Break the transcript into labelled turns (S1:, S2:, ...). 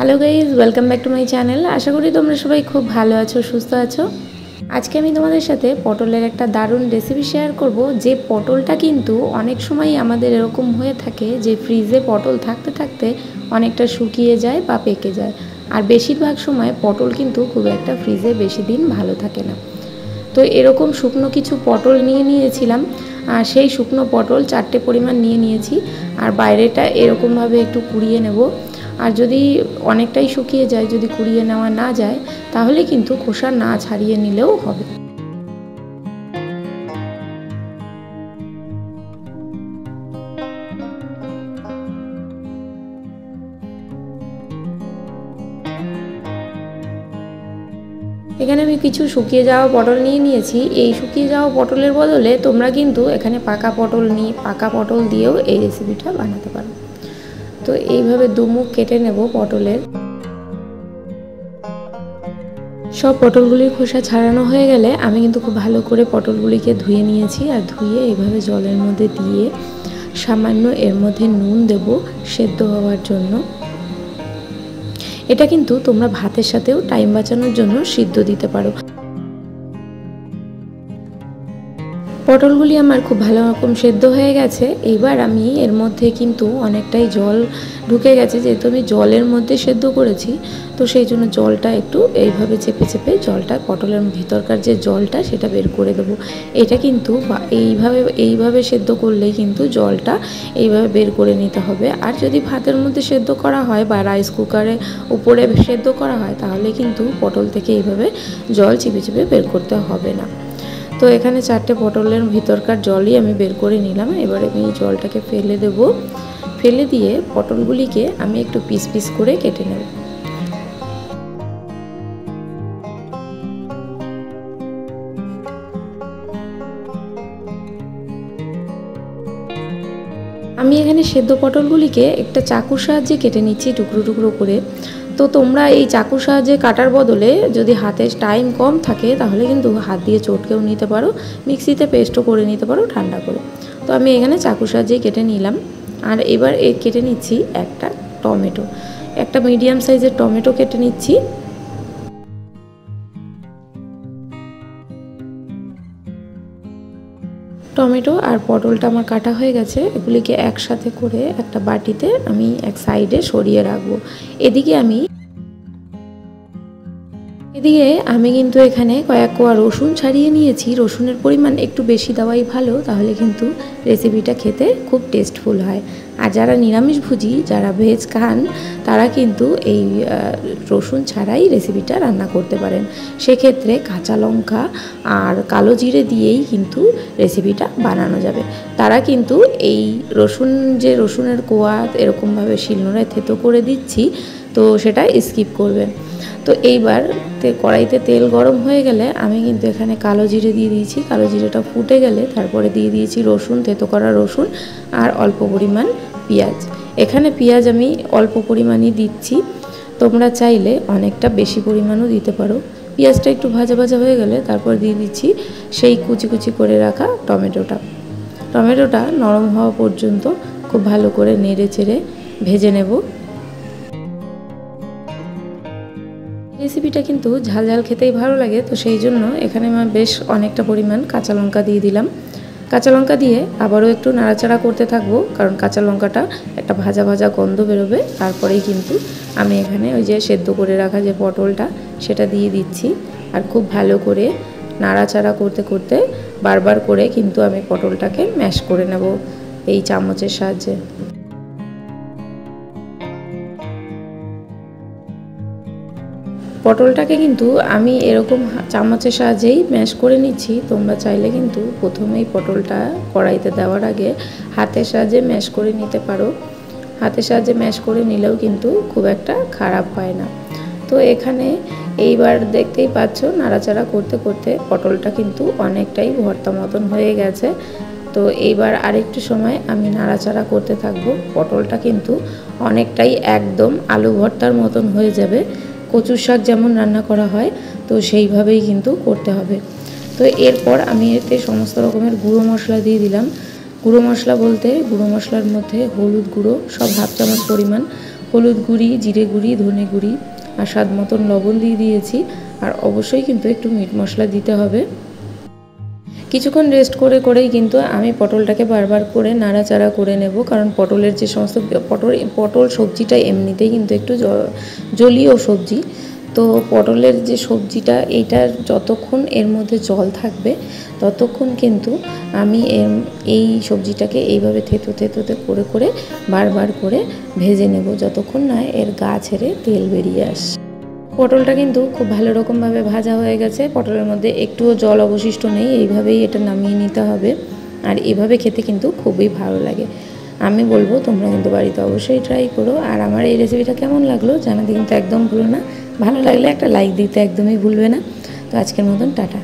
S1: Hello guys, welcome back to my channel. আশা করি তোমরা সবাই খুব ভালো আছো, সুস্থ আছো। আজকে আমি তোমাদের সাথে পটলের একটা দারুণ রেসিপি শেয়ার করব। যে পটলটা কিন্তু অনেক সময় আমাদের এরকম হয়ে থাকে যে ফ্রিজে পটল থাকতে থাকতে অনেকটা শুকিয়ে যায় বা পেকে যায়। আর বেশিরভাগ সময় পটল কিন্তু খুব একটা ফ্রিজে বেশি দিন ভালো থাকে না। তো এরকম শুকনো কিছু পটল নিয়েছিলাম, আর সেই শুকনো পটল 4টে পরিমাণ নিয়েছি। আর বাইরেটা এরকমভাবে একটু কুড়িয়ে নেব। আর যদি অনেকটাই শুকিয়ে যায়, যদি কুড়িয়ে নেওয়া না যায়, তাহলে কিন্তু খোসা না ছাড়িয়ে নিলেও হবে। এখানে আমি কিছু শুকিয়ে যাওয়া পটল নিয়েছি। এই শুকিয়ে যাওয়া পটলের বদলে তোমরা কিন্তু এখানে পাকা পটল দিয়েও এই রেসিপিটা বানাতে পারো। তো এইভাবে দুমুখ কেটে নেব পটলের। সব পটলগুলির খোসা ছাড়ানো হয়ে গেলে আমি কিন্তু খুব ভালো করে পটলগুলিকে ধুয়ে নিয়েছি। আর ধুয়ে এইভাবে জলের মধ্যে দিয়ে সামান্য এর মধ্যে নুন দেব সেদ্ধ হওয়ার জন্য। এটা কিন্তু তোমরা ভাতের সাথেও টাইম বাঁচানোর জন্য সিদ্ধ দিতে পারো। পটলগুলি আমার খুব ভালো রকম সেদ্ধ হয়ে গেছে। এইবার আমি এর মধ্যে কিন্তু অনেকটাই জল ঢুকে গেছে, যেহেতু আমি জলের মধ্যে সেদ্ধ করেছি। তো সেই জন্য জলটা একটু এইভাবে চেপে চেপে জলটা, পটলের ভিতরকার যে জলটা সেটা বের করে দেবো। এটা কিন্তু এইভাবে সেদ্ধ করলেই কিন্তু জলটা এইভাবে বের করে নিতে হবে। আর যদি ভাতের মধ্যে সেদ্ধ করা হয় বা রাইস কুকারে উপরে সেদ্ধ করা হয়, তাহলে কিন্তু পটল থেকে এইভাবে জল চিপে চিপে বের করতে হবে না। তো এখানে 4টে পটলের ভিতরকার জলই আমি বের করে নিলাম। এবারে আমি জলটাকে ফেলে দেব। ফেলে দিয়ে পটলগুলিকে আমি একটু পিস পিস করে কেটে নেব। আমি এখানে সেদ্ধ পটলগুলিকে একটা চাকুর সাহায্যে কেটে নিচ্ছি টুকরো টুকরো করে। তো তোমরা এই চাকুর সাহায্যে কাটার বদলে যদি হাতে টাইম কম থাকে, তাহলে কিন্তু হাত দিয়ে চটকেও নিতে পারো, মিক্সিতে পেস্টও করে নিতে পারো ঠান্ডা করে। তো আমি এখানে চাকুর সাহায্যেই কেটে নিলাম। আর এবার কেটে নিচ্ছি একটা টমেটো, একটা মিডিয়াম সাইজের টমেটো কেটে নিচ্ছি। টমেটো আর পটলটা আমার কাটা হয়ে গেছে। এগুলিকে একসাথে করে একটা বাটিতে আমি এক সাইডে সরিয়ে রাখবো। এদিকে আমি কিন্তু এখানে কয়েক কোয়া রসুন ছাড়িয়ে নিয়েছি। রসুনের পরিমাণ একটু বেশি দেওয়াই ভালো, তাহলে কিন্তু রেসিপিটা খেতে খুব টেস্টফুল হয়। আর যারা নিরামিষভোজী, যারা ভেজ খান, তারা কিন্তু এই রসুন ছাড়াই রেসিপিটা রান্না করতে পারেন। সেক্ষেত্রে কাঁচা লঙ্কা আর কালো জিরে দিয়েই কিন্তু রেসিপিটা বানানো যাবে। তারা কিন্তু এই রসুনের কোয়া এরকমভাবে শিলনোড়ায় থেতো করে দিচ্ছি, তো সেটা স্কিপ করবেন। তো এইবার কড়াইতে তেল গরম হয়ে গেলে আমি কিন্তু এখানে কালো জিরে দিয়ে দিয়েছি। কালো জিরেটা ফুটে গেলে তারপরে দিয়ে দিয়েছি রসুন, থেতো করা রসুন আর অল্প পরিমাণ পেঁয়াজ। এখানে পেঁয়াজ আমি অল্প পরিমাণই দিচ্ছি, তোমরা চাইলে অনেকটা বেশি পরিমাণও দিতে পারো। পেঁয়াজটা একটু ভাজা ভাজা হয়ে গেলে তারপর দিয়ে দিচ্ছি সেই কুচি কুচি করে রাখা টমেটোটা নরম হওয়া পর্যন্ত খুব ভালো করে নেড়ে চেড়ে ভেজে নেব। রেসিপিটা কিন্তু ঝাল ঝাল খেতেই ভালো লাগে, তো সেই জন্য এখানে আমি বেশ অনেকটা পরিমাণ কাঁচা লঙ্কা দিয়ে দিলাম। কাঁচা লঙ্কা দিয়ে আবারও একটু নাড়াচাড়া করতে থাকবো, কারণ কাঁচা লঙ্কাটা একটা ভাজা ভাজা গন্ধ বেরোবে। তারপরেই কিন্তু আমি এখানে ওই যে সেদ্ধ করে রাখা যে পটলটা সেটা দিয়ে দিচ্ছি। আর খুব ভালো করে নাড়াচাড়া করতে করতে বারবার করে কিন্তু আমি পটলটাকে ম্যাশ করে নেব এই চামচের সাহায্যে। পটলটাকে কিন্তু আমি এরকম চামচের সাহায্যেই ম্যাশ করে নিচ্ছি। তোমরা চাইলে কিন্তু প্রথমেই পটলটা কড়াইতে দেওয়ার আগে হাতের সাহায্যে ম্যাশ করে নিতে পারো। হাতের সাহায্যে ম্যাশ করে নিলেও কিন্তু খুব একটা খারাপ হয় না। তো এখানে এইবার দেখতেই পাচ্ছ নাড়াচাড়া করতে করতে পটলটা কিন্তু অনেকটাই ভর্তা মতন হয়ে গেছে। তো এইবার আরেকটু সময় আমি নাড়াচাড়া করতে থাকবো। পটলটা কিন্তু অনেকটাই একদম আলু ভর্তার মতন হয়ে যাবে। কচুর শাক যেমন রান্না করা হয়, তো সেইভাবেই কিন্তু করতে হবে। তো এরপর আমি এতে সমস্ত রকমের গুঁড়ো মশলা দিয়ে দিলাম। গুঁড়ো মশলা বলতে গুঁড়ো মশলার মধ্যে হলুদ গুঁড়ো সব হাফ চামচ পরিমাণ, হলুদ গুঁড়ি, জিরে গুঁড়ি, ধনে গুঁড়ি আর স্বাদ মতন লবণ দিয়ে দিয়েছি। আর অবশ্যই কিন্তু একটু মিট মশলা দিতে হবে। কিছুক্ষণ রেস্ট করেই কিন্তু আমি পটলটাকে বারবার করে নাড়াচাড়া করে নেব, কারণ পটলের যে সমস্ত পটল সবজিটা এমনিতেই কিন্তু একটু জলীয় সবজি। তো পটলের যে সবজিটা, এইটা যতক্ষণ এর মধ্যে জল থাকবে ততক্ষণ কিন্তু আমি এই সবজিটাকে এইভাবে থেতো করে বারবার করে ভেজে নেব, যতক্ষণ না এর গা ছেড়ে তেল বেরিয়ে আসে। পটলটা কিন্তু খুব ভালো রকমভাবে ভাজা হয়ে গেছে, পটলের মধ্যে একটুও জল অবশিষ্ট নেই। এইভাবেই এটা নামিয়ে নিতে হবে। আর এভাবে খেতে কিন্তু খুবই ভালো লাগে। আমি বলবো তোমরা কিন্তু বাড়িতে অবশ্যই ট্রাই করো। আর আমার এই রেসিপিটা কেমন লাগলো জানাতে কিন্তু একদম ভুলো না। ভালো লাগলে একটা লাইক দিতে একদমই ভুলবে না। তো আজকের মতন টাটা।